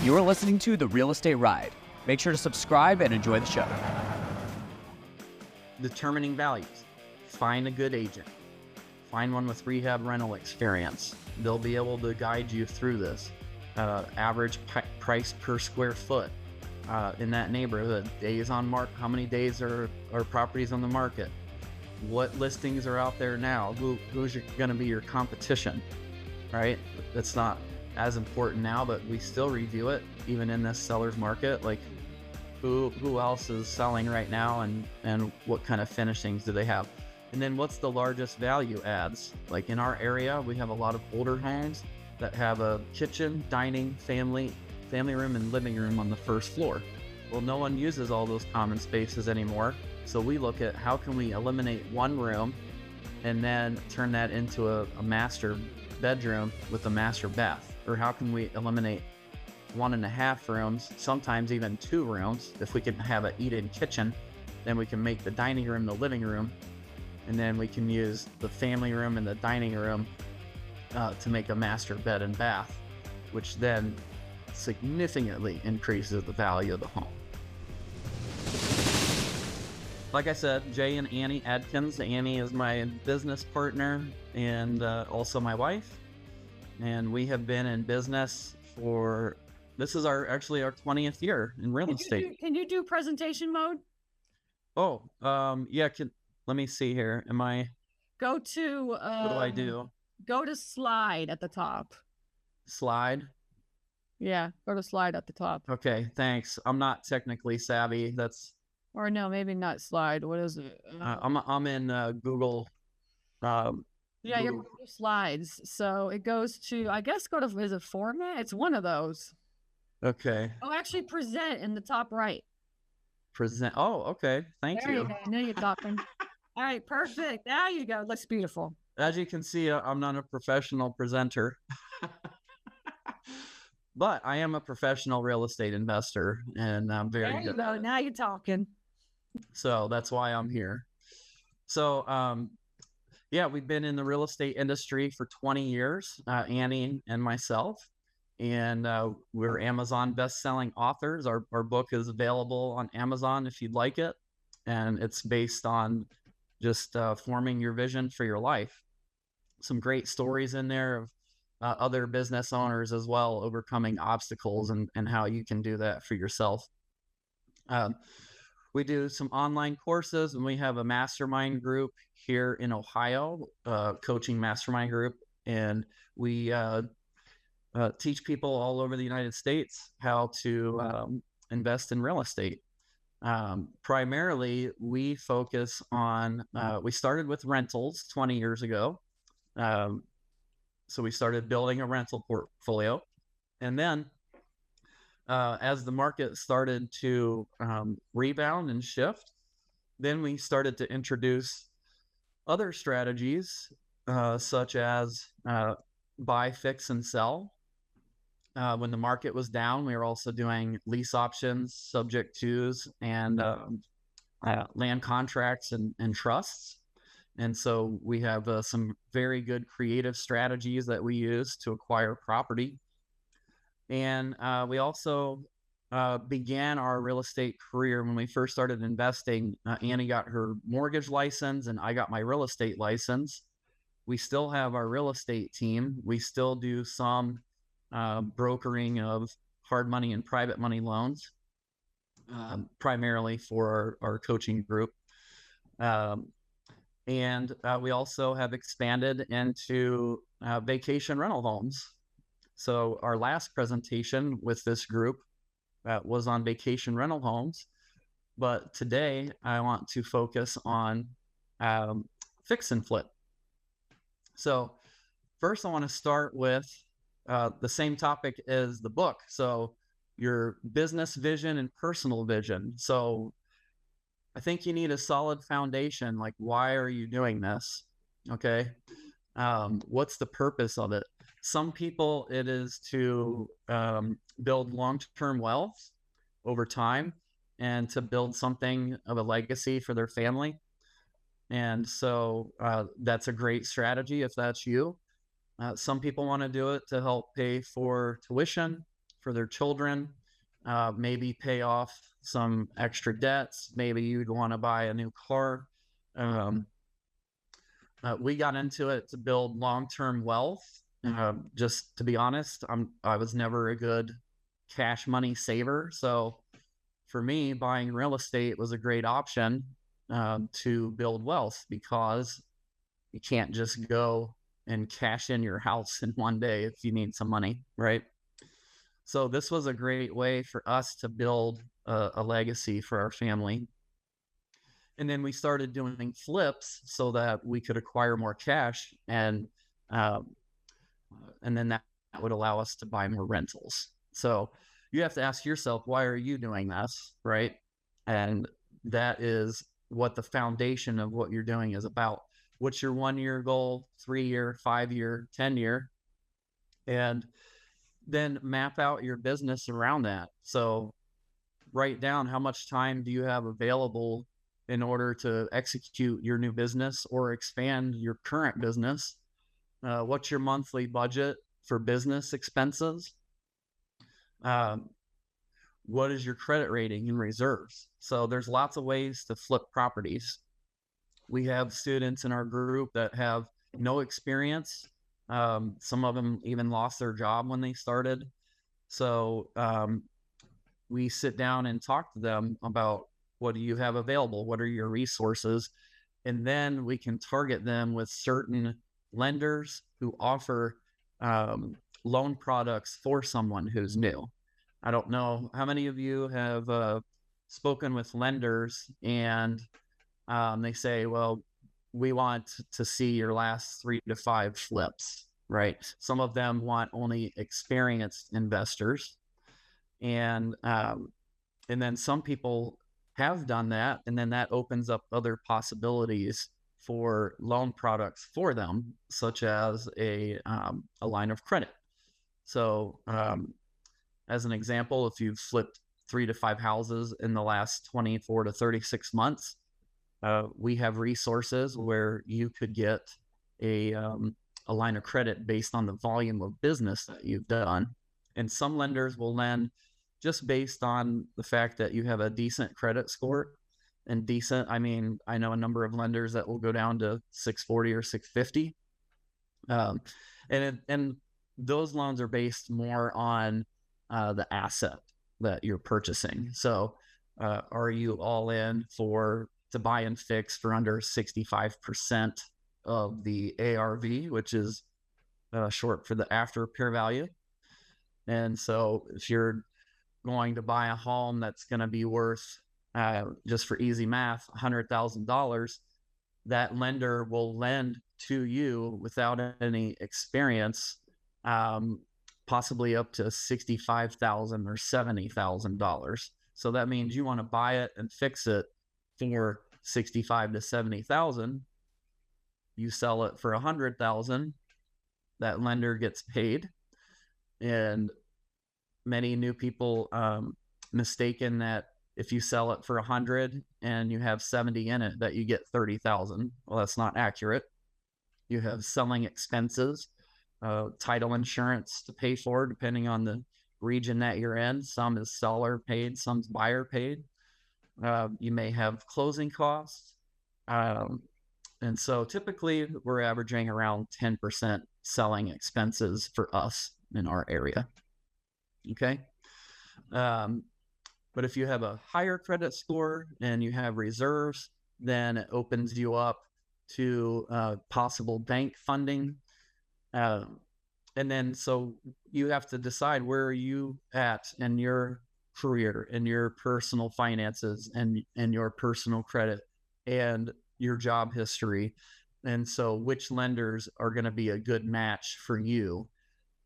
You are listening to The Real Estate Ride. Make sure to subscribe and enjoy the show. Determining values. Find a good agent. Find one with rehab rental experience. They'll be able to guide you through this. Average price per square foot in that neighborhood. Days on market. How many days are properties on the market? What listings are out there now? Who's going to be your competition? Right? That's not as important now, but we still review it even in this seller's market. Like who else is selling right now, and what kind of finishings do they have? And then what's the largest value adds? Like in our area, we have a lot of older homes that have a kitchen, dining, family room, and living room on the first floor. Well, no one uses all those common spaces anymore. So we look at how can we eliminate one room and then turn that into a master bedroom with a master bath? Or how can we eliminate 1.5 rooms, sometimes even 2 rooms? If we can have an eat-in kitchen, then we can make the dining room the living room, and then we can use the family room and the dining room to make a master bed and bath, which then significantly increases the value of the home. Like I said, Jay and Annie Adkins. Annie is my business partner and also my wife. And we have been in business for, this is actually our 20th year in real estate. Can you do presentation mode? Oh, yeah. Let me see here. Go to, what do I do? Go to slide at the top. Slide? Yeah, go to slide at the top. Okay, thanks. I'm not technically savvy. Or no, maybe not slide. What is it? I'm in Google. Yeah, Google. your slides. So it goes to, I guess, is it format? It's one of those. Okay. Oh, actually present in the top right. Present. Oh, okay. Thank There you. you go. Now you're talking. All right, perfect. There you go. Looks beautiful. As you can see, I'm not a professional presenter, but I am a professional real estate investor, and I'm very There you good. go. Now you're talking. So that's why I'm here. So, yeah, we've been in the real estate industry for 20 years, Annie and myself, and we're Amazon best-selling authors. Our book is available on Amazon if you'd like it, and it's based on just forming your vision for your life. Some great stories in there of other business owners as well, overcoming obstacles and how you can do that for yourself. We do some online courses, and we have a mastermind group here in Ohio, coaching mastermind group. And we teach people all over the United States how to invest in real estate. Primarily, we focus on, we started with rentals 20 years ago. So we started building a rental portfolio. And then as the market started to rebound and shift, then we started to introduce other strategies such as buy, fix, and sell. When the market was down, we were also doing lease options, subject tos, and land contracts and trusts. And so we have some very good creative strategies that we use to acquire property. And we also began our real estate career when we first started investing. Annie got her mortgage license and I got my real estate license. We still have our real estate team. We still do some brokering of hard money and private money loans, primarily for our coaching group. And we also have expanded into vacation rental homes. So our last presentation with this group was on vacation rental homes. But today I want to focus on fix and flip. So first I want to start with the same topic as the book. So your business vision and personal vision. So I think you need a solid foundation. Like, why are you doing this? Okay. What's the purpose of it? Some people, it is to build long-term wealth over time and to build something of a legacy for their family. And so that's a great strategy if that's you. Some people want to do it to help pay for tuition for their children, maybe pay off some extra debts. Maybe you'd want to buy a new car. We got into it to build long-term wealth. Just to be honest, I was never a good cash money saver. So for me, buying real estate was a great option to build wealth, because you can't just go and cash in your house in one day if you need some money, right? So this was a great way for us to build a legacy for our family. And then we started doing flips so that we could acquire more cash, and then that would allow us to buy more rentals. So you have to ask yourself, why are you doing this, right? And that is what the foundation of what you're doing is about. What's your 1-year goal, 3-year, 5-year, 10-year? And then map out your business around that. So write down, how much time do you have available in order to execute your new business or expand your current business? What's your monthly budget for business expenses? What is your credit rating and reserves? So there's lots of ways to flip properties. We have students in our group that have no experience. Some of them even lost their job when they started. So we sit down and talk to them about, what do you have available? What are your resources? And then we can target them with certain lenders who offer loan products for someone who's new. I don't know how many of you have spoken with lenders, and they say, well, we want to see your last 3 to 5 flips, right? Some of them want only experienced investors. And then some people have done that, and then that opens up other possibilities for loan products for them, such as a line of credit. So as an example, if you've flipped 3 to 5 houses in the last 24 to 36 months, we have resources where you could get a line of credit based on the volume of business that you've done. And some lenders will lend just based on the fact that you have a decent credit score. And decent, I mean, I know a number of lenders that will go down to 640 or 650. And those loans are based more on the asset that you're purchasing. So are you all in to buy and fix for under 65% of the ARV, which is short for the after repair value? And so if you're going to buy a home that's going to be worth, just for easy math, $100,000, that lender will lend to you without any experience, possibly up to $65,000 or $70,000. So that means you want to buy it and fix it for $65,000 to $70,000. You sell it for $100,000. That lender gets paid. And many new people mistaken that if you sell it for 100 and you have 70 in it, that you get 30,000. Well, that's not accurate. You have selling expenses, title insurance to pay for, depending on the region that you're in. Some is seller paid, some's buyer paid. You may have closing costs. And so typically we're averaging around 10% selling expenses for us in our area. Okay. But if you have a higher credit score and you have reserves, then it opens you up to possible bank funding. And then so you have to decide, where are you at in your career, in your personal finances, and your personal credit and your job history. And so which lenders are going to be a good match for you?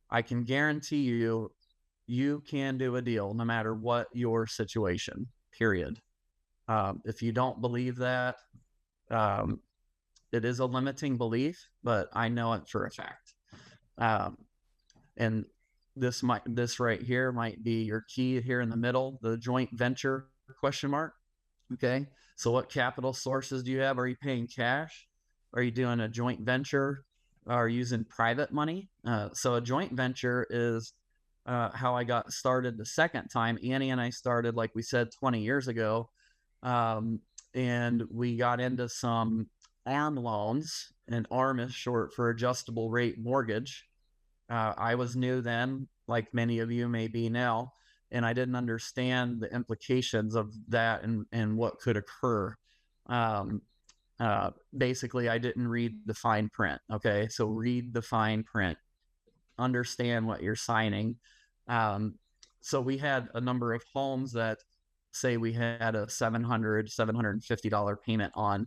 I can guarantee you, you can do a deal no matter what your situation, period. If you don't believe that, it is a limiting belief, but I know it for a fact. And this right here might be your key here in the middle, the joint venture ? Okay. So what capital sources do you have? Are you paying cash? Are you doing a joint venture? Are you using private money? So a joint venture is how I got started the second time. Annie and I started, like we said, 20 years ago. And we got into some ARM loans, and ARM is short for adjustable rate mortgage. I was new then, like many of you may be now, and I didn't understand the implications of that and what could occur. Basically, I didn't read the fine print. Okay, so read the fine print, understand what you're signing. So we had a number of homes that, say, we had a $750 payment on,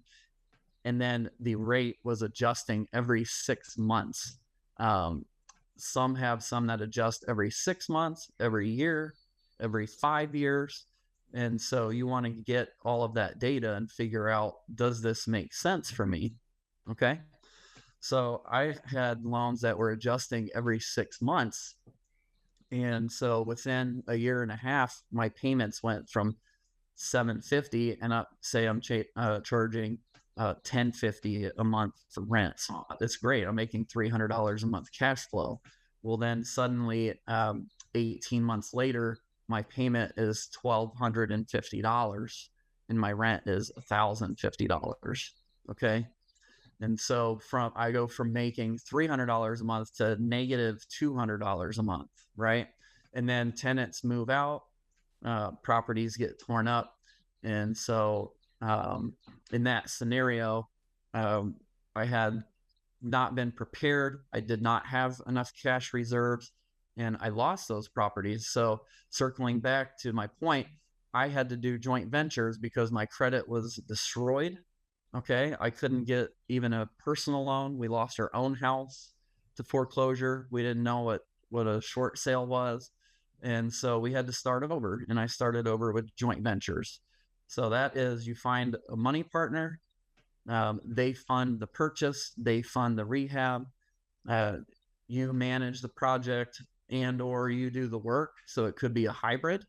and then the rate was adjusting every 6 months. Some have some that adjust every 6 months, every year, every 5 years. And so you want to get all of that data and figure out, does this make sense for me? Okay. So I had loans that were adjusting every 6 months. And so within a year and a half, my payments went from $750 and up, say I'm charging $1,050 a month for rent. So that's great. I'm making $300 a month cash flow. Well, then suddenly 18 months later, my payment is $1,250 and my rent is $1,050. Okay. And so I go from making $300 a month to negative $200 a month, right? And then tenants move out, properties get torn up. And so in that scenario, I had not been prepared. I did not have enough cash reserves, and I lost those properties. So circling back to my point, I had to do joint ventures because my credit was destroyed. Okay, I couldn't get even a personal loan. We lost our own house to foreclosure. We didn't know what a short sale was. And so we had to start over, and I started over with joint ventures. So that is, you find a money partner, they fund the purchase, they fund the rehab, you manage the project and or you do the work. So it could be a hybrid.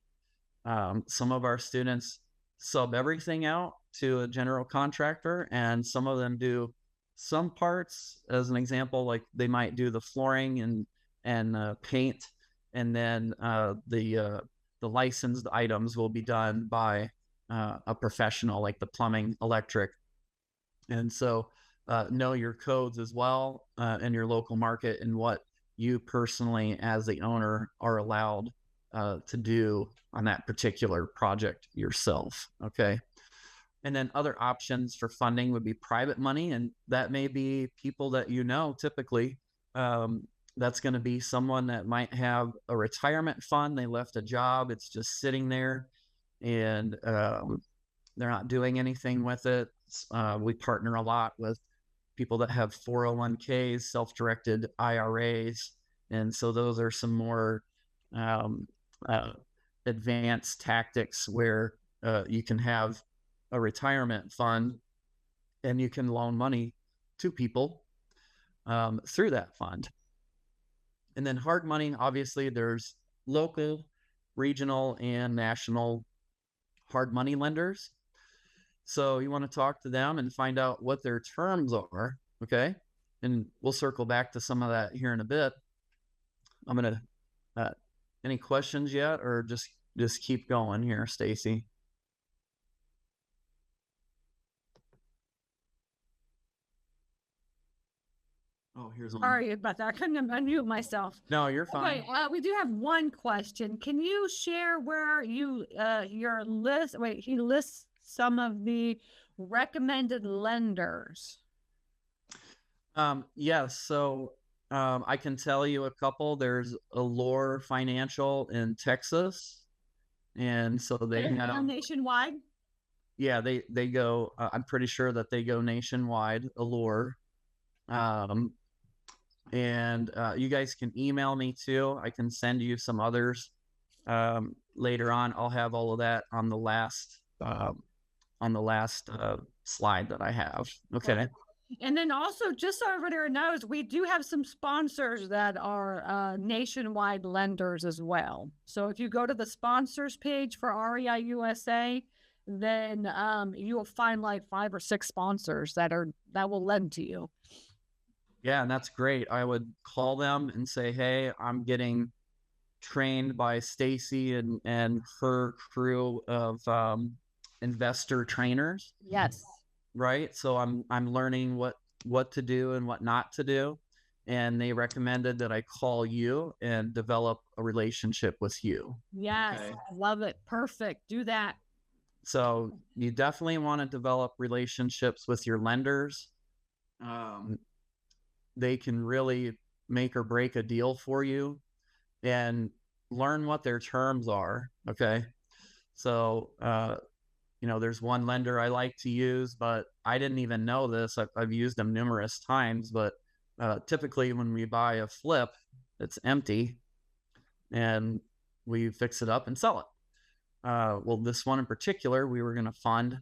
Some of our students sub everything out to a general contractor, and some of them do some parts. As an example, like they might do the flooring and paint, and then the licensed items will be done by a professional, like the plumbing, electric. And so know your codes as well in your local market and what you personally as the owner are allowed to do on that particular project yourself. Okay. And then other options for funding would be private money. And that may be people that you know, typically. That's going to be someone that might have a retirement fund. They left a job, it's just sitting there, and they're not doing anything with it. We partner a lot with people that have 401ks, self-directed IRAs. And so those are some more advanced tactics where you can have a retirement fund and you can loan money to people through that fund. And then hard money, obviously there's local, regional, and national hard money lenders. So you want to talk to them and find out what their terms are. Okay. And we'll circle back to some of that here in a bit. I'm going to, any questions yet, or just keep going here, Stacy? Oh, here's one. Sorry about that. I couldn't unmute myself. No, you're fine. Okay, we do have one question. Can you share where you your list? Wait, he lists some of the recommended lenders. Yes. So I can tell you a couple. There's Allure Financial in Texas, and so they have nationwide. Yeah, they go. I'm pretty sure that they go nationwide. Allure. And you guys can email me too. I can send you some others later on. I'll have all of that on the last slide that I have. Okay. And then also, just so everybody knows, we do have some sponsors that are nationwide lenders as well. So if you go to the sponsors page for REI USA, then you will find like 5 or 6 sponsors that will lend to you. Yeah, and that's great. I would call them and say, hey, I'm getting trained by Stacy and her crew of investor trainers, Yes. right? So I'm learning what to do and what not to do. And they recommended that I call you and develop a relationship with you. Yes. Okay. I love it. Perfect. Do that. So you definitely want to develop relationships with your lenders. They can really make or break a deal for you, and learn what their terms are. Okay. So, there's one lender I like to use, but I didn't even know this. I've used them numerous times, but typically when we buy a flip, it's empty and we fix it up and sell it. Well, this one in particular, we were going to fund,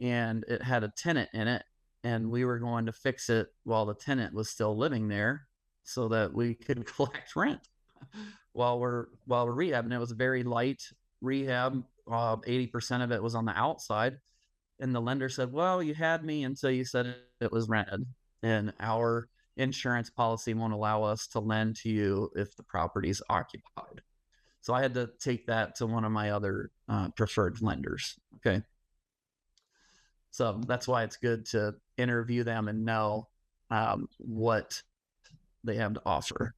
and it had a tenant in it, and we were going to fix it while the tenant was still living there so that we could collect rent while we're rehabbing. It was a very light rehab. 80% of it was on the outside. And the lender said, well, you had me until you said it was rented, and our insurance policy won't allow us to lend to you if the property's occupied. So I had to take that to one of my other preferred lenders. Okay. So that's why it's good to interview them and know what they have to offer.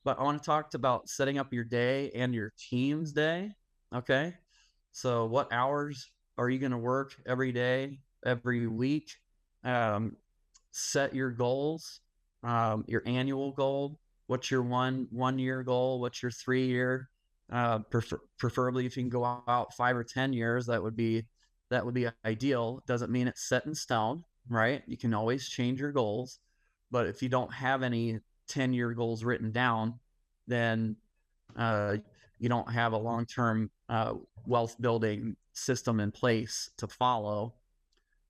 But I want to talk about setting up your day and your team's day. Okay. So what hours are you going to work every day, every week? Set your goals, your annual goal. What's your one year goal? What's your 3 year? Preferably if you can go out 5 or 10 years, that would be ideal. Doesn't mean it's set in stone, right? You can always change your goals, but if you don't have any 10-year goals written down, then you don't have a long-term wealth building system in place to follow.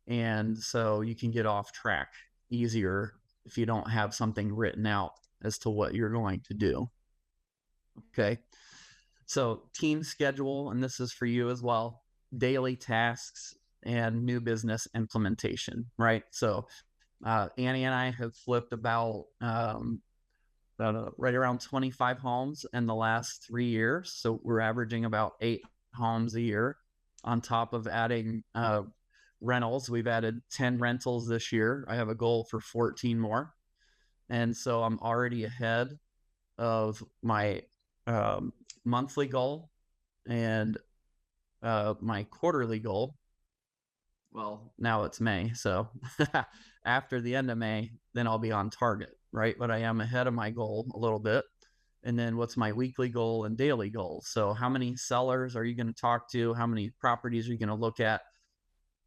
And so you can get off track easier if you don't have something written out as to what you're going to do. Okay. So team schedule, and this is for you as well, daily tasks and new business implementation, right? So Annie and I have flipped about right around 25 homes in the last 3 years. So we're averaging about 8 homes a year on top of adding rentals. We've added 10 rentals this year. I have a goal for 14 more. And so I'm already ahead of my monthly goal and my quarterly goal. Well, now it's May. So after the end of May, then I'll be on target, right? But I am ahead of my goal a little bit. And then what's my weekly goal and daily goal? So how many sellers are you going to talk to? How many properties are you going to look at?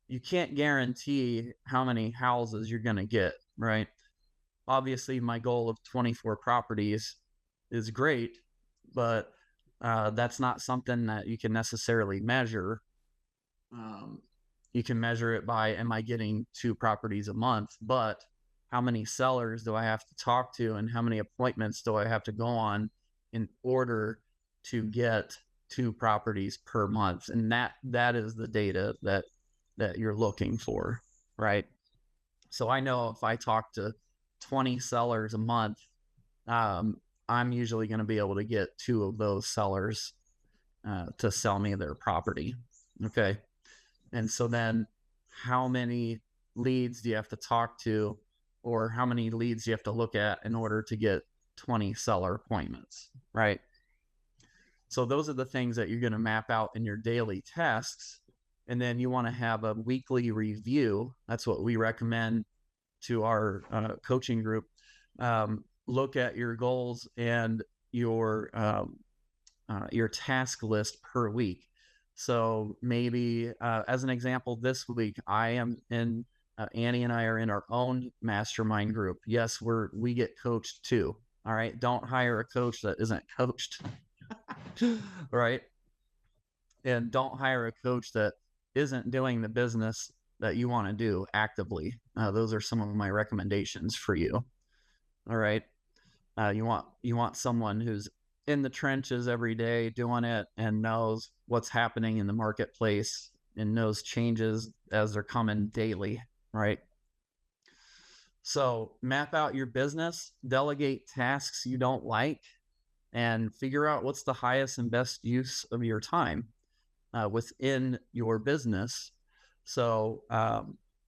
You can't guarantee how many houses you're going to get, right? Obviously, my goal of 24 properties is great, but that's not something that you can necessarily measure. You can measure it by, am I getting 2 properties a month? But how many sellers do I have to talk to, and how many appointments do I have to go on in order to get 2 properties per month? And that is the data that you're looking for, right? So I know if I talk to 20 sellers a month, I'm usually going to be able to get 2 of those sellers to sell me their property. Okay. And so then how many leads do you have to talk to, or how many leads do you have to look at in order to get 20 seller appointments, right? So those are the things that you're going to map out in your daily tasks. And then you want to have a weekly review. That's what we recommend to our coaching group. Look at your goals and your task list per week. So maybe as an example, this week I am in Annie and I are in our own mastermind group. Yes, we get coached too. All right. Don't hire a coach that isn't coached. Right. And don't hire a coach that isn't doing the business that you want to do actively. Those are some of my recommendations for you. All right. You want someone who's in the trenches every day doing it and knows what's happening in the marketplace and knows changes as they're coming daily, right? So map out your business, delegate tasks you don't like, and figure out what's the highest and best use of your time within your business. So,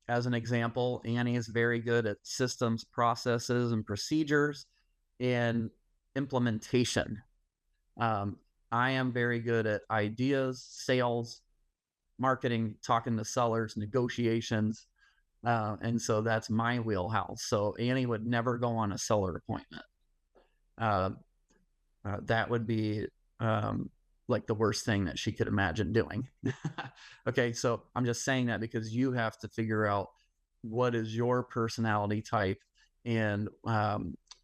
as an example, Annie is very good at systems, processes, and procedures and implementation. I am very good at ideas, sales, marketing, talking to sellers, negotiations. And so that's my wheelhouse. So Annie would never go on a seller appointment. Uh, that would be like the worst thing that she could imagine doing. Okay, so I'm just saying that because you have to figure out what is your personality type, and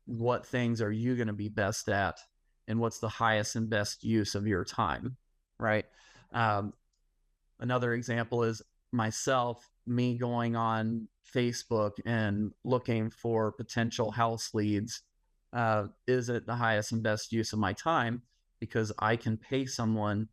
what things are you going to be best at, and what's the highest and best use of your time, right? Another example is me going on Facebook and looking for potential house leads. Is it the highest and best use of my time? Because I can pay someone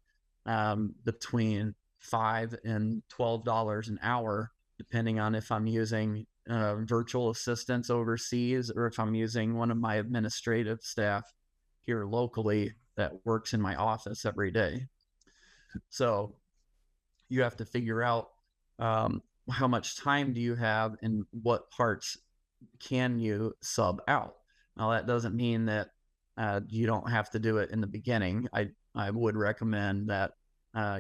between $5 and $12 an hour, depending on if I'm using virtual assistants overseas or if I'm using one of my administrative staff here locally that works in my office every day. So you have to figure out how much time do you have and what parts can you sub out. Now, that doesn't mean that you don't have to do it in the beginning. I would recommend that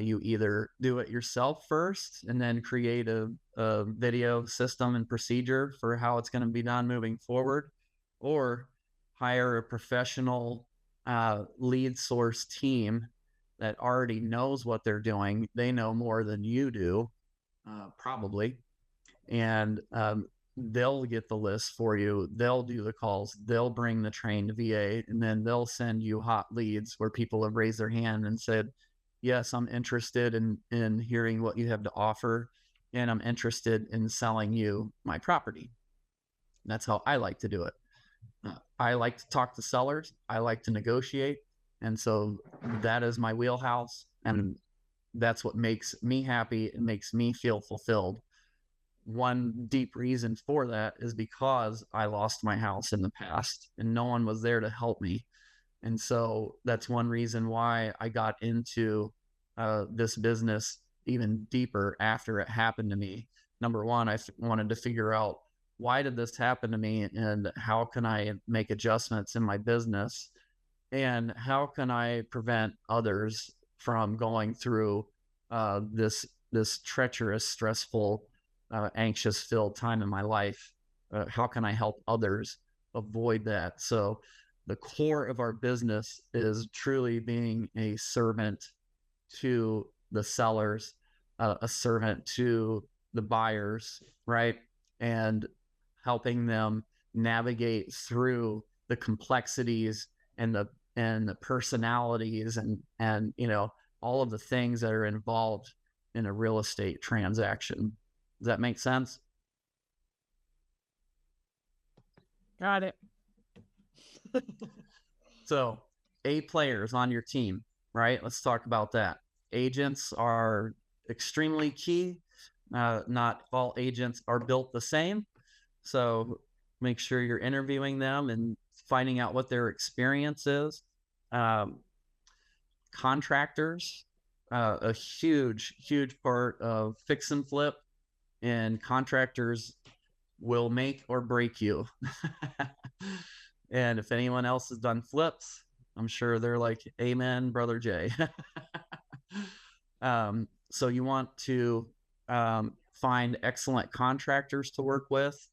you either do it yourself first and then create a video system and procedure for how it's going to be done moving forward, or hire a professional lead source team that already knows what they're doing. They know more than you do, probably. And they'll get the list for you. They'll do the calls. They'll bring the trained VA, and then they'll send you hot leads where people have raised their hand and said, yes, I'm interested in hearing what you have to offer, and I'm interested in selling you my property. That's how I like to do it. I like to talk to sellers. I like to negotiate. And so that is my wheelhouse. And that's what makes me happy. It makes me feel fulfilled. One deep reason for that is because I lost my house in the past and no one was there to help me. And so that's one reason why I got into this business even deeper after it happened to me. Number one, I wanted to figure out, why did this happen to me, and how can I make adjustments in my business, and how can I prevent others from going through this treacherous, stressful, anxious-filled time in my life? How can I help others avoid that? So the core of our business is truly being a servant to the sellers, a servant to the buyers, right? And helping them navigate through the complexities and the personalities and all of the things that are involved in a real estate transaction. Does that make sense? Got it. So, A players on your team, right? Let's talk about that. Agents are extremely key. Not all agents are built the same. So make sure you're interviewing them and finding out what their experience is. Contractors, a huge part of fix and flip, and contractors will make or break you. And if anyone else has done flips, I'm sure they're like, amen, brother Jay. So you want to find excellent contractors to work with.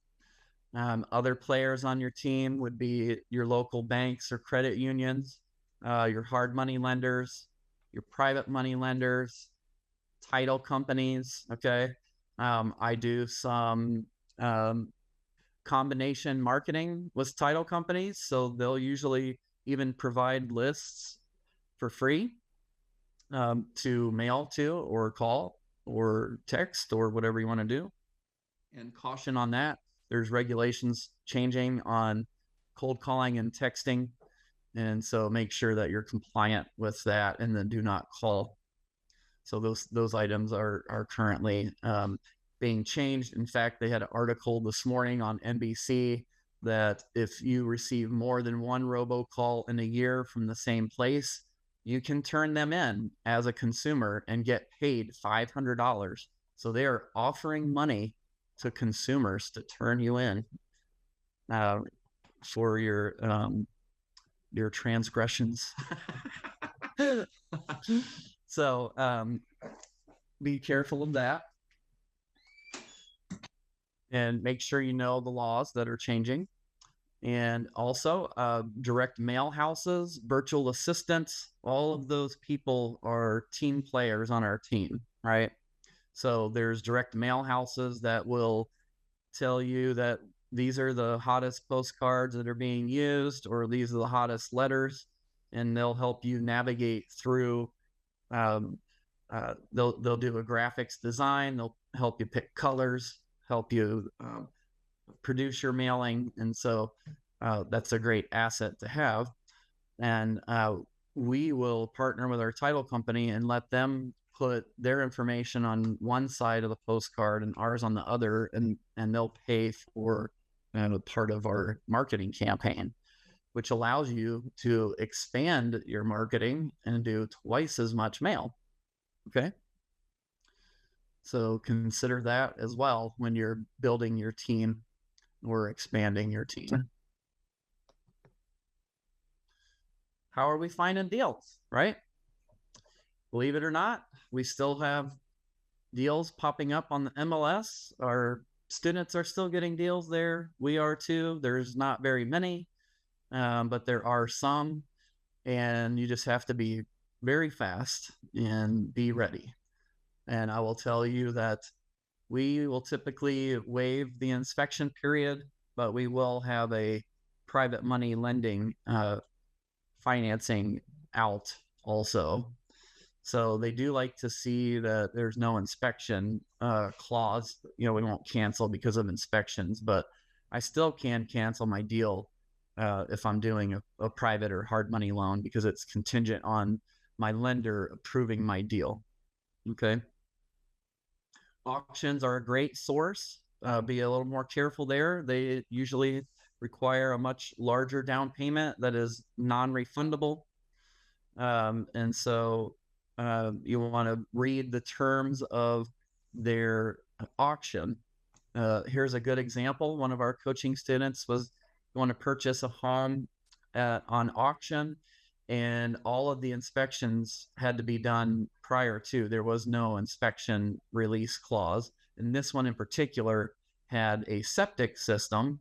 Other players on your team would be your local banks or credit unions, your hard money lenders, your private money lenders, title companies. Okay. I do some combination marketing with title companies. So they'll usually even provide lists for free to mail to or call or text or whatever you want to do. And caution on that, there's regulations changing on cold calling and texting. And so make sure that you're compliant with that, and then do not call. So those items are currently being changed. In fact, they had an article this morning on NBC that if you receive more than one robocall in a year from the same place, you can turn them in as a consumer and get paid $500. So they are offering money to consumers to turn you in for your transgressions. So be careful of that, and make sure you know the laws that are changing. And also direct mail houses, virtual assistants, all of those people are team players on our team, right? So there's direct mail houses that will tell you that these are the hottest postcards that are being used, or these are the hottest letters, and they'll help you navigate through. They'll do a graphics design, they'll help you pick colors, help you produce your mailing. And so that's a great asset to have. And we will partner with our title company and let them put their information on one side of the postcard and ours on the other, and they'll pay for part of our marketing campaign, which allows you to expand your marketing and do twice as much mail. Okay. So consider that as well when you're building your team or expanding your team. How are we finding deals, right? Believe it or not, we still have deals popping up on the MLS. Our students are still getting deals there. We are too. There's not very many, but there are some, and you just have to be very fast and be ready. And I will tell you that we will typically waive the inspection period, but we will have a private money lending financing out also. So they do like to see that there's no inspection clause. We won't cancel because of inspections, but I still can cancel my deal if I'm doing a private or hard money loan, because it's contingent on my lender approving my deal. Okay. Auctions are a great source. Be a little more careful there. They usually require a much larger down payment that is non-refundable. And so you want to read the terms of their auction. Here's a good example. One of our coaching students was going to purchase a home on auction, and all of the inspections had to be done prior to. There was no inspection release clause. And this one in particular had a septic system.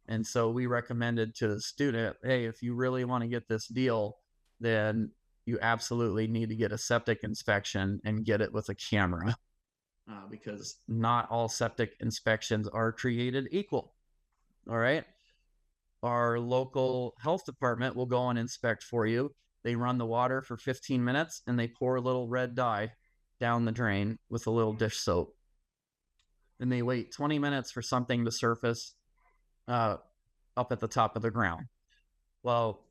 And so we recommended to the student, hey, if you really want to get this deal, then you absolutely need to get a septic inspection and get it with a camera, because not all septic inspections are created equal. All right. Our local health department will go and inspect for you. They run the water for 15 minutes and they pour a little red dye down the drain with a little dish soap. And they wait 20 minutes for something to surface up at the top of the ground. Well,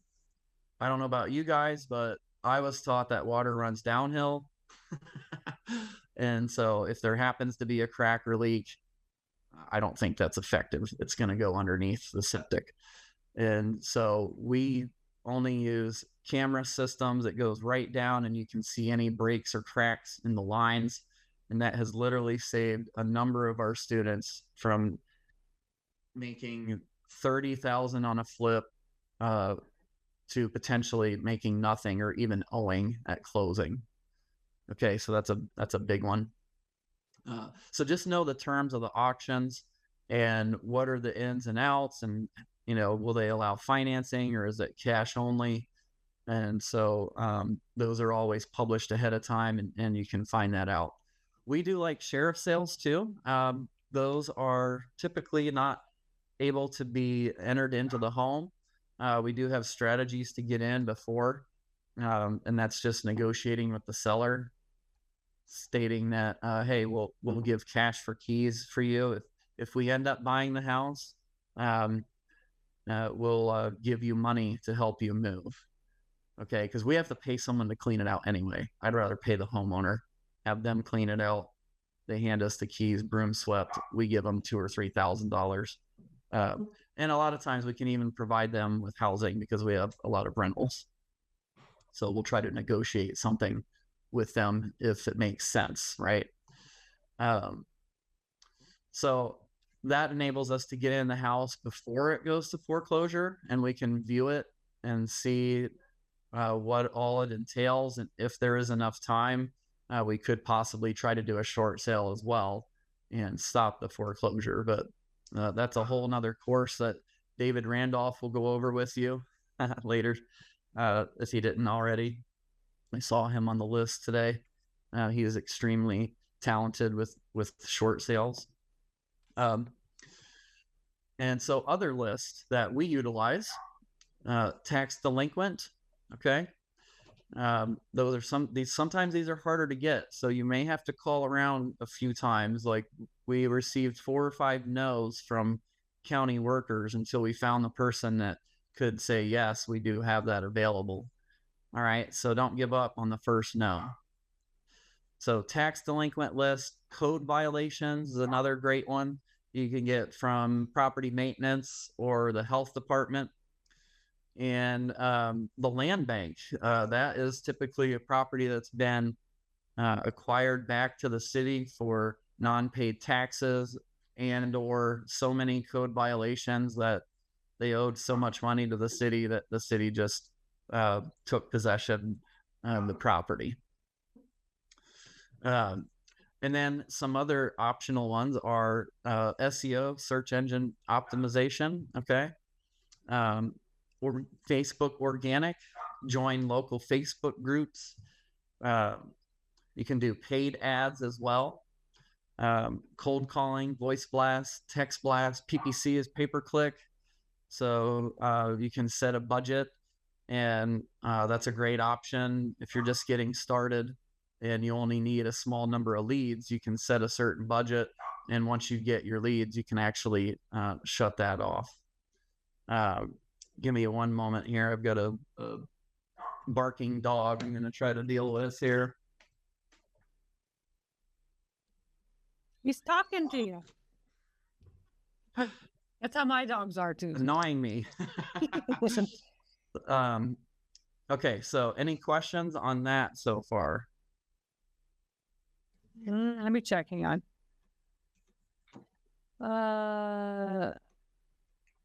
I don't know about you guys, but I was taught that water runs downhill. And so if there happens to be a crack or leak, I don't think that's effective. It's going to go underneath the septic. And so we only use camera systems that goes right down and you can see any breaks or cracks in the lines. And that has literally saved a number of our students from making $30,000 on a flip to potentially making nothing or even owing at closing. Okay, so that's a big one. So just know the terms of the auctions and what are the ins and outs, and will they allow financing or is it cash only? And so those are always published ahead of time, and you can find that out. We do like sheriff sales too. Those are typically not able to be entered into the home. We do have strategies to get in before, and that's just negotiating with the seller, stating that, hey, we'll give cash for keys for you. If we end up buying the house, we'll give you money to help you move. Okay, because we have to pay someone to clean it out anyway. I'd rather pay the homeowner, have them clean it out. They hand us the keys, broom swept. We give them $2,000 or $3,000. And a lot of times we can even provide them with housing because we have a lot of rentals. So we'll try to negotiate something with them if it makes sense, right? So that enables us to get in the house before it goes to foreclosure, and we can view it and see what all it entails. And if there is enough time, we could possibly try to do a short sale as well and stop the foreclosure. But that's a whole nother course that David Randolph will go over with you later, if he didn't already. I saw him on the list today. He is extremely talented with short sales. And so other lists that we utilize, tax delinquent. Okay. Those are sometimes these are harder to get. So you may have to call around a few times. Like we received 4 or 5 no's from county workers until we found the person that could say, yes, we do have that available. All right. So don't give up on the first no. So tax delinquent list, code violations is another great one you can get from property maintenance or the health department. And the land bank, that is typically a property that's been acquired back to the city for non-paid taxes and or so many code violations that they owed so much money to the city that the city just took possession of the property. And then some other optional ones are SEO, search engine optimization. Okay. Or Facebook organic, join local Facebook groups. You can do paid ads as well. Cold calling, voice blast, text blast, PPC is pay-per-click. So you can set a budget, and that's a great option. If you're just getting started and you only need a small number of leads, you can set a certain budget. And once you get your leads, you can actually shut that off. Give me one moment here. I've got a barking dog I'm going to try to deal with here. He's talking to you. That's how my dogs are too. Annoying me. Okay, so any questions on that so far? Let me check. Hang on.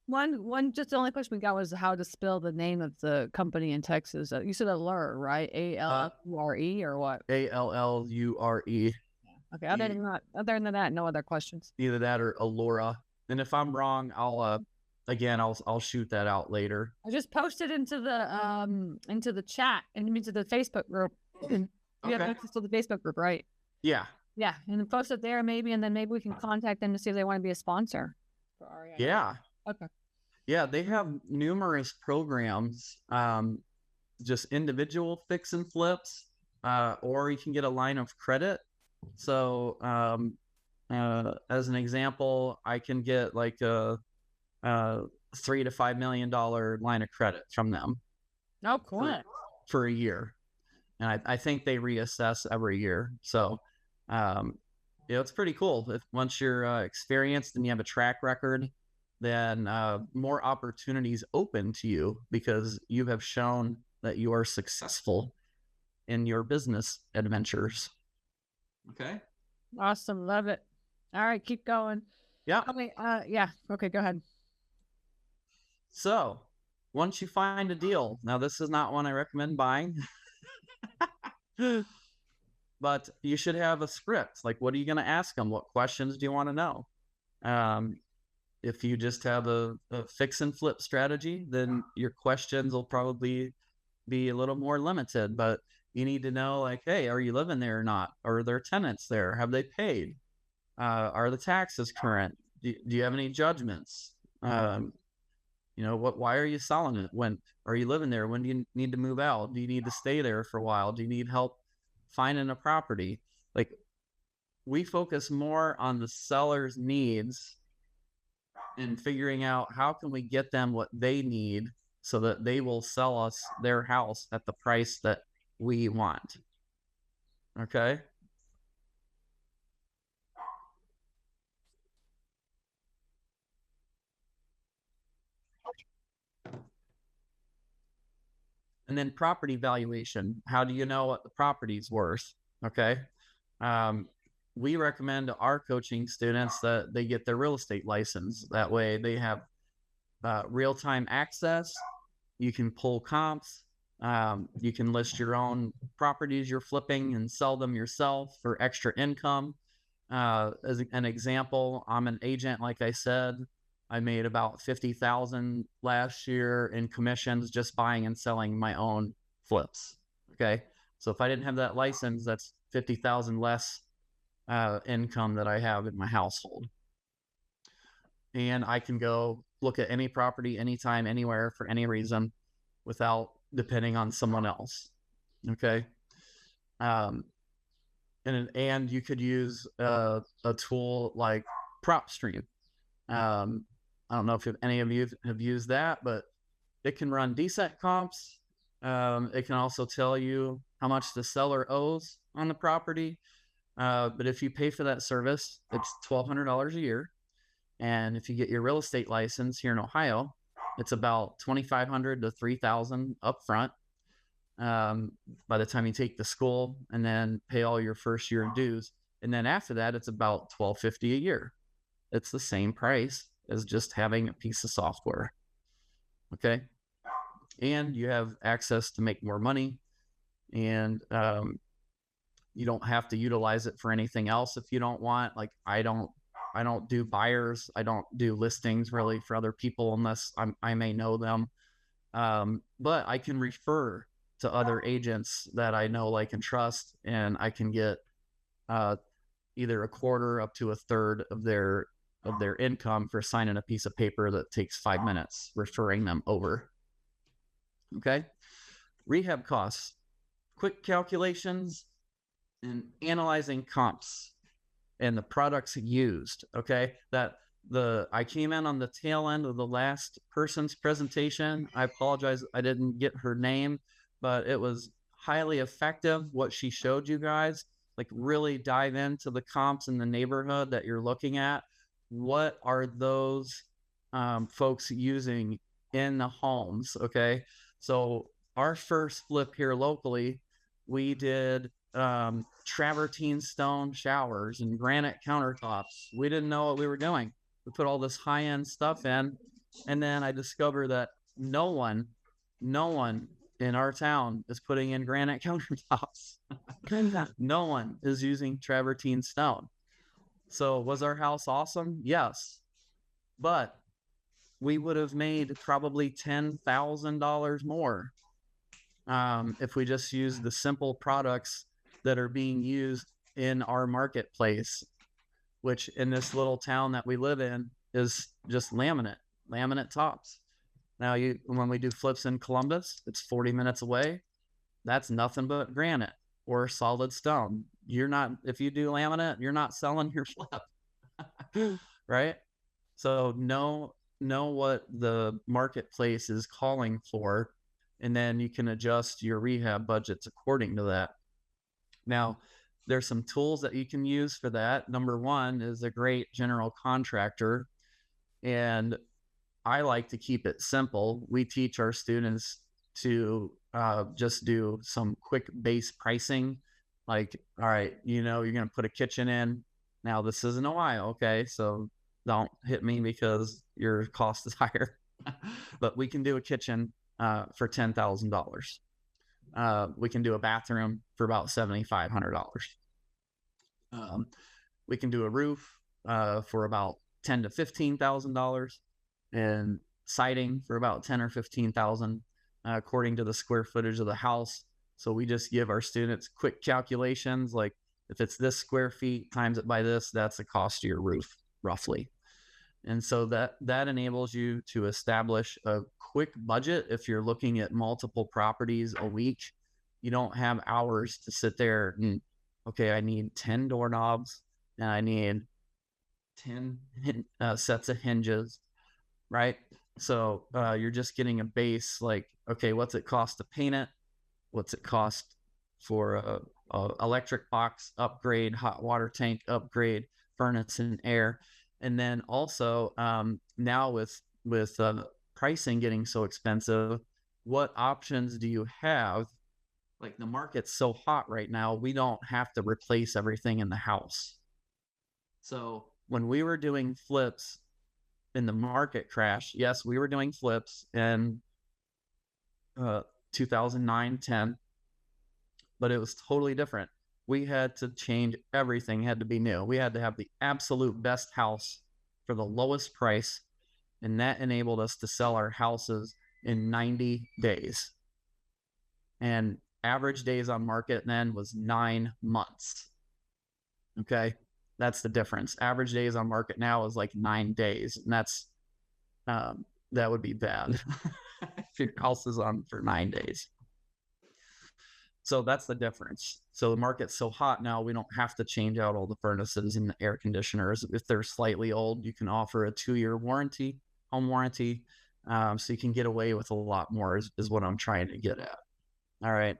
One, just the only question we got was how to spell the name of the company in Texas. You said Allure, right? A-L-L-U-R-E or what? A-L-L-U-R-E. Okay, other than that, no other questions. Either that or Allura. And if I'm wrong, I'll shoot that out later. I just posted into the chat and into the Facebook group. You have access to the Facebook group, right? Yeah. Yeah, and then post it there maybe, and then maybe we can contact them to see if they want to be a sponsor for REI. Yeah. Okay. Yeah, they have numerous programs, just individual fix and flips, or you can get a line of credit. So, as an example, I can get like a $3 to $5 million line of credit from them. Oh, cool. For a year, and I think they reassess every year. So, it's pretty cool. Once you're experienced and you have a track record, then more opportunities open to you because you have shown that you are successful in your business adventures. Okay. Awesome. Love it. All right. Keep going. Yeah. Okay. Yeah. Okay. Go ahead. So once you find a deal, now this is not one I recommend buying, but you should have a script. Like, what are you going to ask them? What questions do you want to know? If you just have a fix and flip strategy, then your questions will probably be a little more limited, but you need to know, like, hey, are you living there or not? Are there tenants there? Have they paid? Are the taxes current? Do you have any judgments? Why are you selling it? When are you living there? When do you need to move out? Do you need to stay there for a while? Do you need help finding a property? Like, we focus more on the seller's needs and figuring out how can we get them what they need so that they will sell us their house at the price that we want. Okay. And then property valuation. How do you know what the property's worth? Okay. We recommend to our coaching students that they get their real estate license. That way they have real-time access. You can pull comps. You can list your own properties you're flipping and sell them yourself for extra income. As an example, I'm an agent. Like I said, I made about 50,000 last year in commissions just buying and selling my own flips. Okay. So if I didn't have that license, that's 50,000 less income that I have in my household. And I can go look at any property, anytime, anywhere, for any reason without depending on someone else. Okay. And you could use a tool like PropStream. I don't know if any of you have used that, but it can run decent comps. It can also tell you how much the seller owes on the property. But if you pay for that service, it's $1,200 a year. And if you get your real estate license here in Ohio, it's about $2,500 to $3,000 upfront. By the time you take the school and then pay all your first year dues. And then after that, it's about $1,250 a year. It's the same price as just having a piece of software. Okay. And you have access to make more money, and you don't have to utilize it for anything else if you don't want. Like I don't do buyers. I don't do listings really for other people unless I may know them. But I can refer to other agents that I know, like, and trust, and I can get either a quarter up to a third of their income for signing a piece of paper that takes 5 minutes, referring them over. Okay. Rehab costs, quick calculations, and analyzing comps and the products used. Okay. I came in on the tail end of the last person's presentation. I apologize, I didn't get her name, but it was highly effective what she showed you guys. Like, really dive into the comps in the neighborhood that you're looking at. What are those folks using in the homes? Okay. So our first flip here locally, we did travertine stone showers and granite countertops. We didn't know what we were doing. We put all this high-end stuff in, and then I discovered that no one in our town is putting in granite countertops. No one is using travertine stone. So was our house awesome? Yes. But we would have made probably $10,000 more if we just used the simple products that are being used in our marketplace, which in this little town that we live in is just laminate tops. Now, when we do flips in Columbus, it's 40 minutes away. That's nothing but granite or solid stone. If you do laminate, you're not selling your flip, right? So know what the marketplace is calling for, and then you can adjust your rehab budgets according to that. Now, there's some tools that you can use for that. Number one is a great general contractor, and I like to keep it simple. We teach our students to just do some quick base pricing. Like, all right, you're going to put a kitchen in. Now, this isn't Ohio, okay? So don't hit me because your cost is higher. But we can do a kitchen for $10,000. We can do a bathroom for about $7,500. We can do a roof for about $10,000 to $15,000, and siding for about $10,000 or $15,000 according to the square footage of the house. So we just give our students quick calculations, like if it's this square feet times it by this, that's the cost of your roof roughly. And so that enables you to establish a quick budget. If you're looking at multiple properties a week, you don't have hours to sit there and, okay, I need 10 doorknobs and I need 10 sets of hinges, right? So you're just getting a base, like, okay, what's it cost to paint it? What's it cost for a electric box upgrade, hot water tank upgrade, furnace and air? And then also now with pricing getting so expensive, what options do you have? Like, the market's so hot right now, we don't have to replace everything in the house. So when we were doing flips in the market crash, yes, we were doing flips in 2009, 10, but it was totally different. We had to change everything, had to be new. We had to have the absolute best house for the lowest price, and that enabled us to sell our houses in 90 days. And average days on market then was 9 months. Okay, that's the difference. Average days on market now is like 9 days, and that's that would be bad if your house is on for 9 days. So that's the difference. So the market's so hot now, we don't have to change out all the furnaces and the air conditioners. If they're slightly old, you can offer a 2-year warranty, home warranty. So you can get away with a lot more is what I'm trying to get at. All right.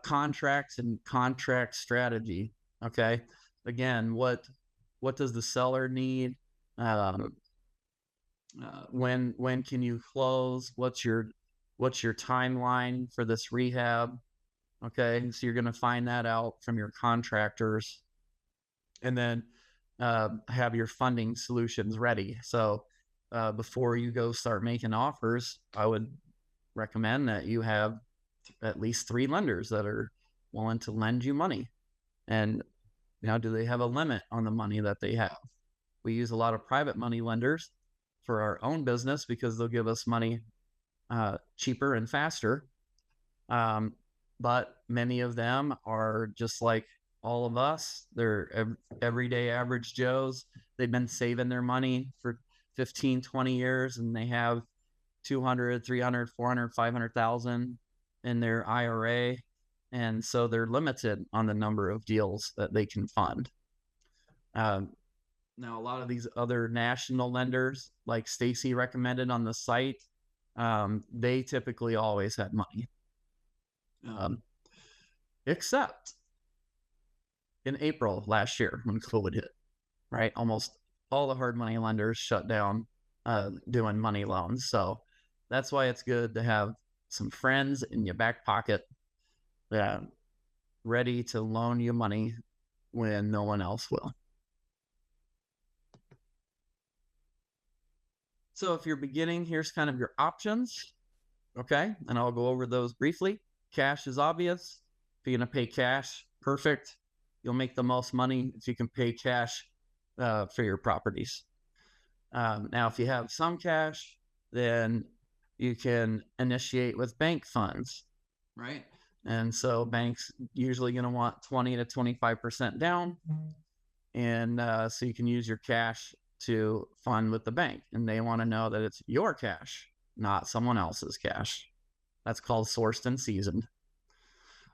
Contracts and contract strategy. Okay. Again, what does the seller need? When can you close? What's your timeline for this rehab? Okay, so you're going to find that out from your contractors, and then have your funding solutions ready. So before you go start making offers, I would recommend that you have at least 3 lenders that are willing to lend you money. And now, do they have a limit on the money that they have? We use a lot of private money lenders for our own business because they'll give us money cheaper and faster. But many of them are just like all of us. They're everyday average Joes. They've been saving their money for 15, 20 years, and they have 200, 300, 400, 500,000 in their IRA. And so they're limited on the number of deals that they can fund. Now, a lot of these other national lenders, like Stacy recommended on the site, they typically always had money. Except in April last year when COVID hit, right? Almost all the hard money lenders shut down doing money loans. So that's why it's good to have some friends in your back pocket ready to loan you money when no one else will. So if you're beginning, here's kind of your options. Okay, and I'll go over those briefly. Cash is obvious. If you're going to pay cash, perfect. You'll make the most money if you can pay cash for your properties. Now, if you have some cash, then you can initiate with bank funds, right? And so banks usually going to want 20 to 25% down. And so you can use your cash to fund with the bank. And they want to know that it's your cash, not someone else's cash. That's called sourced and seasoned.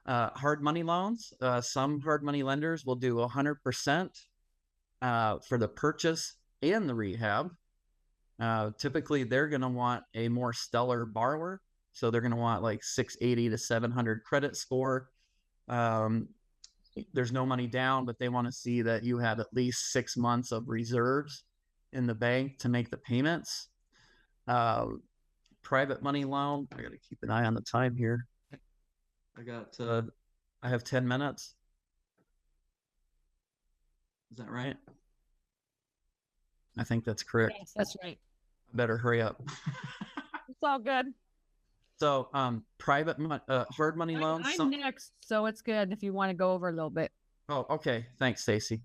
Hard money loans. Some hard money lenders will do 100% for the purchase and the rehab. Typically, they're going to want a more stellar borrower. So they're going to want like 680 to 700 credit score. There's no money down, but they want to see that you have at least 6 months of reserves in the bank to make the payments. Private money loan. I got to keep an eye on the time here. I have 10 minutes. Is that right? I think that's correct. Yes, that's right. I better hurry up. It's all good. So, private hard money loans. I'm next, so it's good if you want to go over a little bit. Oh, okay. Thanks, Stacy.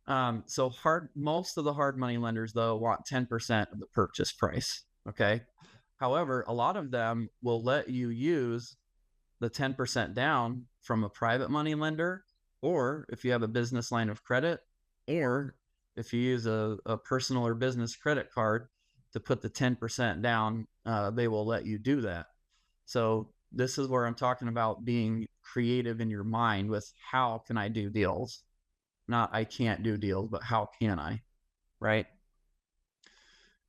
So most of the hard money lenders, though, want 10% of the purchase price. Okay. However, a lot of them will let you use the 10% down from a private money lender, or if you have a business line of credit, or if you use a personal or business credit card to put the 10% down, they will let you do that. So this is where I'm talking about being creative in your mind with how can I do deals? Not I can't do deals, but how can I, right?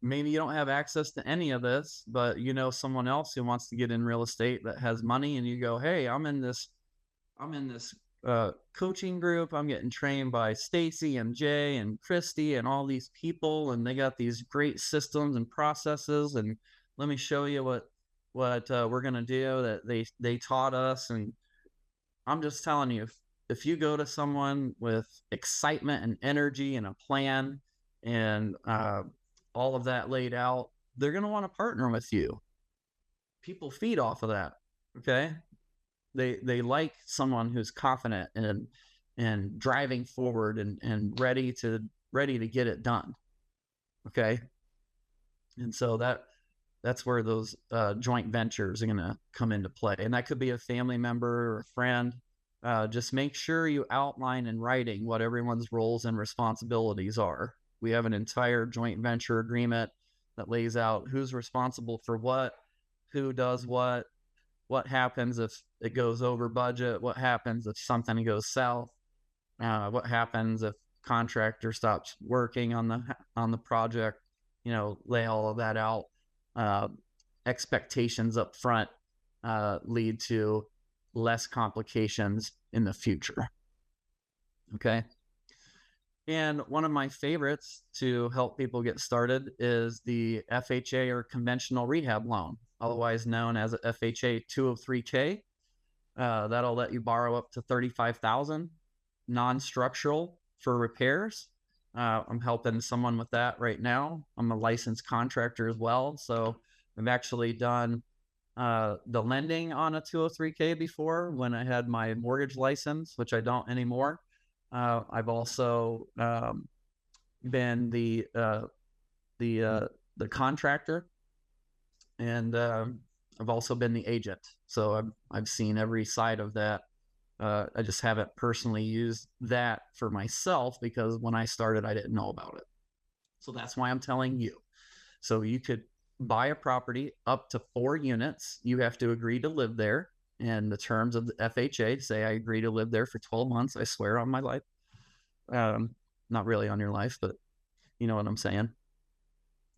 Maybe you don't have access to any of this, but you know someone else who wants to get in real estate that has money, and you go, hey, I'm in this coaching group. I'm getting trained by Stacy and Jay and Christy and all these people, and they got these great systems and processes, and let me show you what we're gonna do that they taught us. And I'm just telling you, if you go to someone with excitement and energy and a plan and all of that laid out, they're gonna want to partner with you. People feed off of that. Okay, they like someone who's confident and driving forward and ready to get it done. Okay, and so that's where those joint ventures are going to come into play. And that could be a family member or a friend. Just make sure you outline in writing what everyone's roles and responsibilities are. We have an entire joint venture agreement that lays out who's responsible for what, who does what happens if it goes over budget, what happens if something goes south, what happens if contractor stops working on the project. Lay all of that out. Expectations up front lead to less complications in the future. Okay. And one of my favorites to help people get started is the FHA or conventional rehab loan, otherwise known as a FHA 203K. That'll let you borrow up to $35,000, non-structural for repairs. I'm helping someone with that right now. I'm a licensed contractor as well. So I've actually done the lending on a 203K before when I had my mortgage license, which I don't anymore. I've also been the contractor, and I've also been the agent. So I've seen every side of that. I just haven't personally used that for myself because when I started, I didn't know about it. So that's why I'm telling you. So you could buy a property up to 4 units. You have to agree to live there. And the terms of the FHA say I agree to live there for 12 months. I swear on my life. Not really on your life, but you know what I'm saying.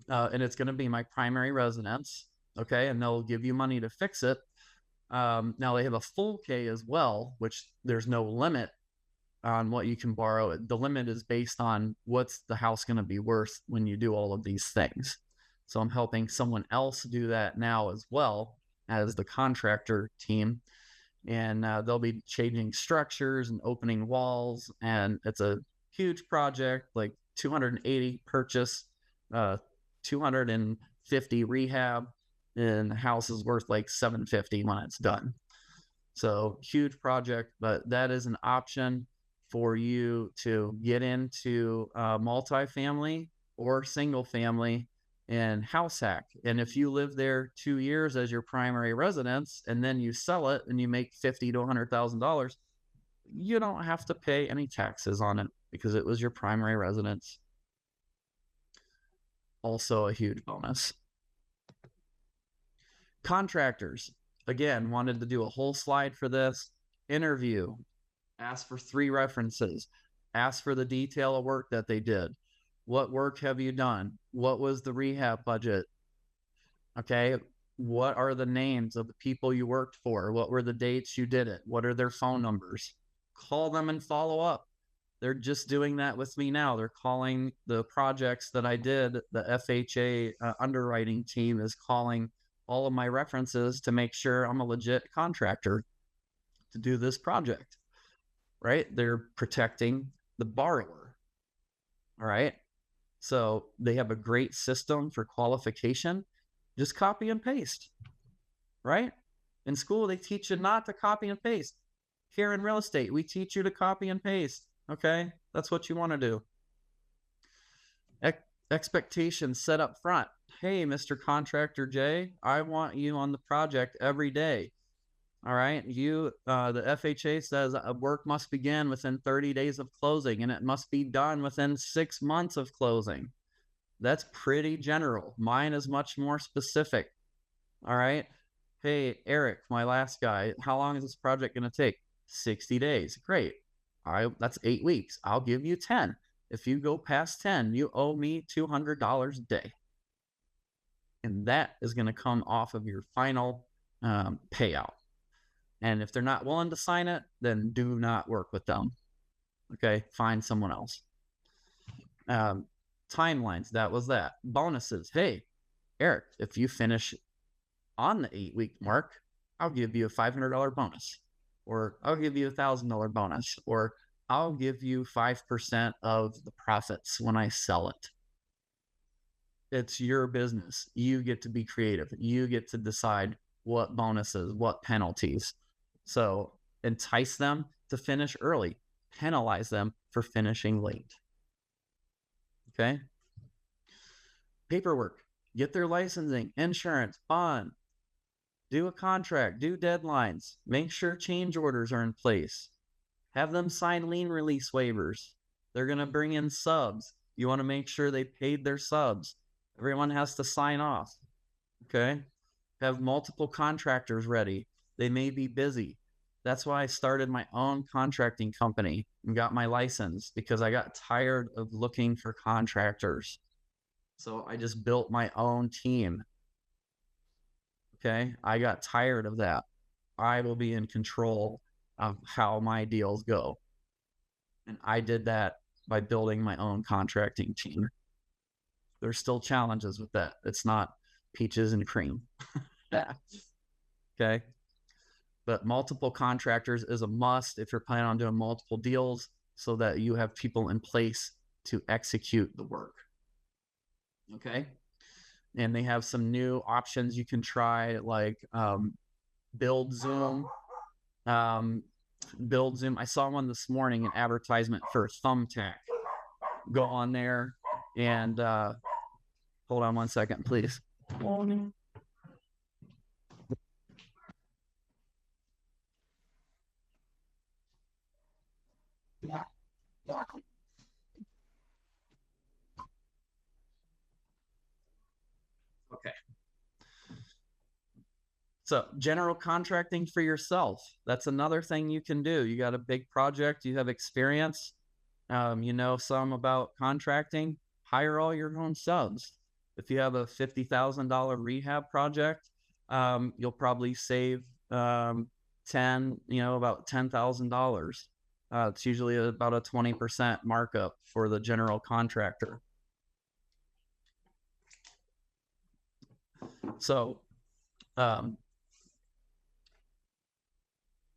And it's going to be my primary residence. Okay. And they'll give you money to fix it. Now they have a full K as well, which there's no limit on what you can borrow. The limit is based on what's the house going to be worth when you do all of these things. So I'm helping someone else do that now as well as the contractor team. And they'll be changing structures and opening walls. And it's a huge project, like 280 purchase, 250 rehab, and the house is worth like $750 when it's done. So huge project, but that is an option for you to get into multifamily or single family and house hack. And if you live there 2 years as your primary residence and then you sell it and you make $50,000 to $100,000, you don't have to pay any taxes on it because it was your primary residence. Also a huge bonus. Contractors, again, wanted to do a whole slide for this. Interview, ask for 3 references, ask for the detail of work that they did. What work have you done? What was the rehab budget? Okay, what are the names of the people you worked for? What were the dates you did it? What are their phone numbers? Call them and follow up. They're just doing that with me now. They're calling the projects that I did. The FHA underwriting team is calling all of my references to make sure I'm a legit contractor to do this project, right? They're protecting the borrower, all right? So they have a great system for qualification. Just copy and paste, right? In school, they teach you not to copy and paste. Here in real estate, we teach you to copy and paste, okay? That's what you want to do. Expectations set up front. Hey, Mr. Contractor J, I want you on the project every day. All right. The FHA says work must begin within 30 days of closing and it must be done within 6 months of closing. That's pretty general. Mine is much more specific. All right. Hey, Eric, my last guy, how long is this project going to take? 60 days. Great. That's 8 weeks. I'll give you 10. If you go past 10, you owe me $200 a day. And that is going to come off of your final payout. And if they're not willing to sign it, then do not work with them. Okay, find someone else. Timelines, that was that. Bonuses. Hey, Eric, if you finish on the 8-week mark, I'll give you a $500 bonus, or I'll give you a $1,000 bonus, or I'll give you 5% of the profits when I sell it. It's your business. You get to be creative. You get to decide what bonuses, what penalties. So entice them to finish early, penalize them for finishing late. Okay. Paperwork, get their licensing, insurance, bond, do a contract, do deadlines, make sure change orders are in place, have them sign lien release waivers. They're going to bring in subs. You want to make sure they paid their subs. Everyone has to sign off. Okay. Have multiple contractors ready. They may be busy. That's why I started my own contracting company and got my license, because I got tired of looking for contractors. So I just built my own team. Okay. I got tired of that. I will be in control of how my deals go. And I did that by building my own contracting team. There's still challenges with that. It's not peaches and cream. Okay. But multiple contractors is a must if you're planning on doing multiple deals, so that you have people in place to execute the work. Okay. And they have some new options you can try, like Build Zoom. Build Zoom. I saw one this morning, an advertisement for Thumbtack. Go on there and hold on one second, please. Okay. So general contracting for yourself. That's another thing you can do. You got a big project, you have experience, you know some about contracting, hire all your own subs. If you have a $50,000 rehab project, you'll probably save about $10,000. It's usually about a 20% markup for the general contractor. So,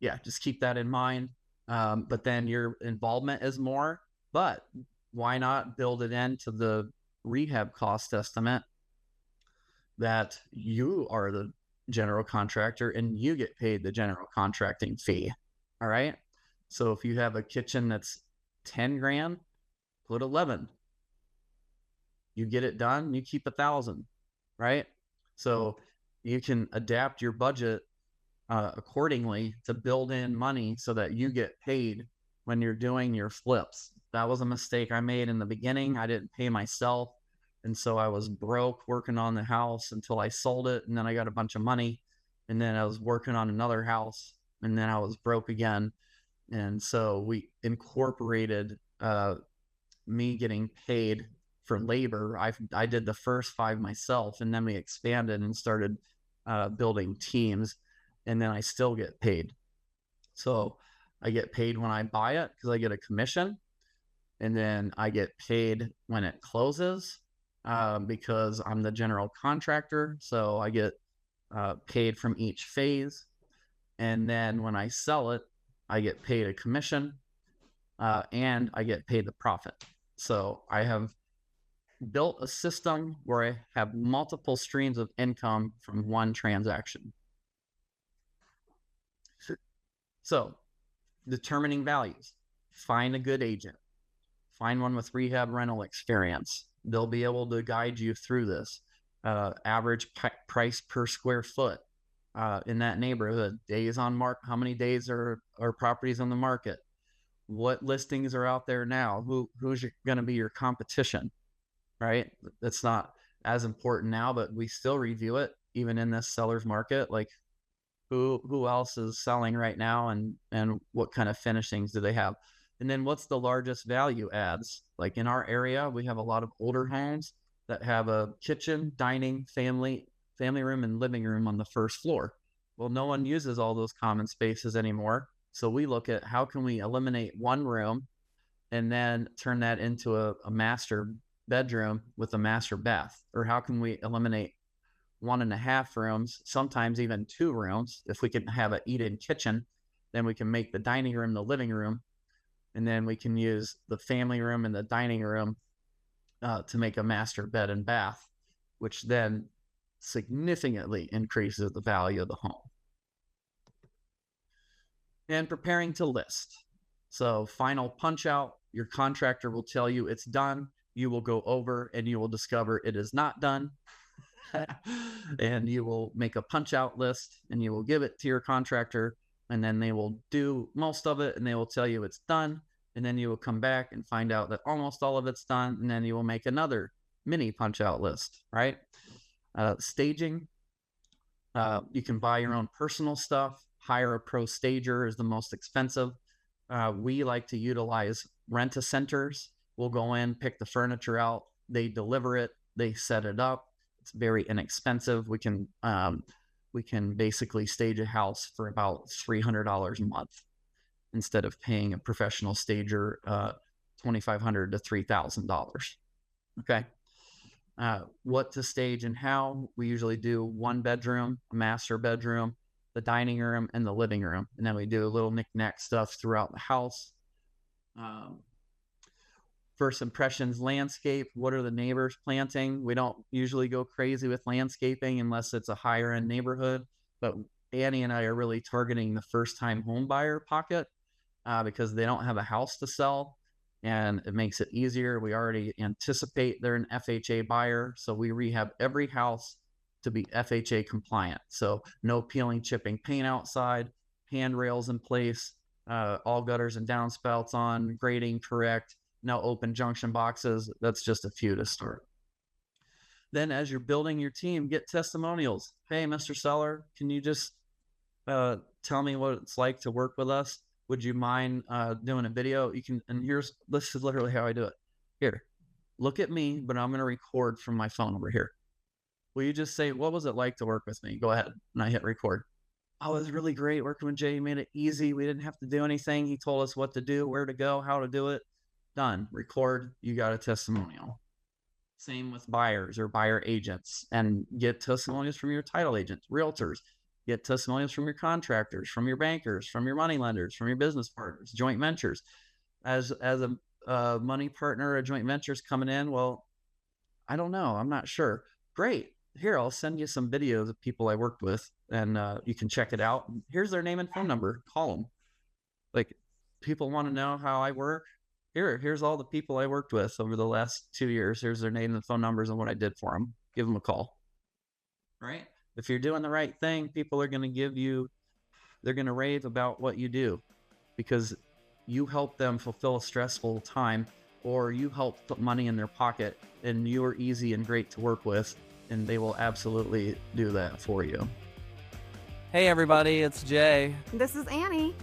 yeah, just keep that in mind. But then your involvement is more, but why not build it into the rehab cost estimate that you are the general contractor and you get paid the general contracting fee. All right. So if you have a kitchen that's 10 grand, put 11. You get it done, you keep 1,000, right? So you can adapt your budget accordingly to build in money so that you get paid when you're doing your flips. That was a mistake I made in the beginning. I didn't pay myself. And so I was broke working on the house until I sold it. And then I got a bunch of money. And then I was working on another house. And then I was broke again. And so we incorporated me getting paid for labor. I did the first 5 myself. And then we expanded and started building teams. And then I still get paid. So I get paid when I buy it because I get a commission. And then I get paid when it closes because I'm the general contractor. So I get paid from each phase. And then when I sell it, I get paid a commission and I get paid the profit. So I have built a system where I have multiple streams of income from one transaction. So determining values, find a good agent, find one with rehab rental experience. They'll be able to guide you through this. Average price per square foot in that neighborhood, days on market, how many days are properties on the market? What listings are out there now? Who's going to be your competition, right? That's not as important now, but we still review it even in this seller's market. Like who else is selling right now and what kind of finishings do they have? And then what's the largest value adds? Like in our area, we have a lot of older homes that have a kitchen, dining, family room, and living room on the first floor. Well, no one uses all those common spaces anymore. So we look at how can we eliminate one room and then turn that into a master bedroom with a master bath? Or how can we eliminate 1.5 rooms, sometimes even 2 rooms. If we can have an eat-in kitchen, then we can make the dining room the living room, and then we can use the family room and the dining room to make a master bed and bath, which then significantly increases the value of the home. And preparing to list. So final punch out, your contractor will tell you it's done. You will go over and you will discover it is not done. And you will make a punch out list and you will give it to your contractor, and then they will do most of it and they will tell you it's done. And then you will come back and find out that almost all of it's done. And then you will make another mini punch out list, right? Staging. You can buy your own personal stuff. Hire a pro stager is the most expensive. We like to utilize rent-a-centers. We'll go in, pick the furniture out. They deliver it. They set it up. It's very inexpensive. We can basically stage a house for about $300 a month instead of paying a professional stager $2,500 to $3,000. Okay. What to stage and how. We usually do 1 bedroom, a master bedroom, the dining room, and the living room. And then we do a little knick-knack stuff throughout the house. First impressions, landscape. What are the neighbors planting? We don't usually go crazy with landscaping unless it's a higher end neighborhood. But Annie and I are really targeting the first-time home buyer pocket because they don't have a house to sell, and it makes it easier. We already anticipate they're an FHA buyer, so we rehab every house to be FHA compliant. So no peeling, chipping paint outside, handrails in place, all gutters and downspouts on, grading correct, no open junction boxes. That's just a few to start. Then as you're building your team, get testimonials. Hey, Mr. Seller, can you just tell me what it's like to work with us? Would you mind doing a video? You can, and this is literally how I do it. Here, look at me, but I'm going to record from my phone over here. Will you just say, what was it like to work with me? Go ahead. And I hit record. Oh, it was really great working with Jay. He made it easy. We didn't have to do anything. He told us what to do, where to go, how to do it. Done. Record. You got a testimonial. Same with buyers or buyer agents, and get testimonials from your title agents, realtors. Get testimonials from your contractors, from your bankers, from your money lenders, from your business partners, joint ventures. As a money partner, a joint venture's coming in, well, I don't know. I'm not sure. Great. Here, I'll send you some videos of people I worked with, and you can check it out. Here's their name and phone number. Call them. Like, people want to know how I work. Here's all the people I worked with over the last 2 years. Here's their name and phone numbers and what I did for them. Give them a call. Right? If you're doing the right thing, people are going to they're going to rave about what you do because you help them fulfill a stressful time, or you help put money in their pocket, and you are easy and great to work with, and they will absolutely do that for you. Hey everybody, it's Jay. This is Annie.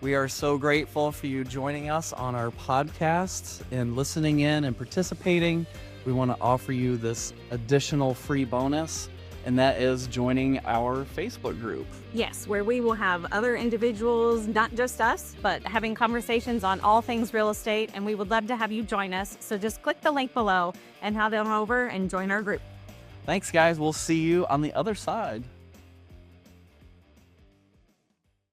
We are so grateful for you joining us on our podcast and listening in and participating. We want to offer you this additional free bonus, and that is joining our Facebook group. Yes, where we will have other individuals, not just us, but having conversations on all things real estate, and we would love to have you join us. So just click the link below and head on over and join our group. Thanks, guys. We'll see you on the other side.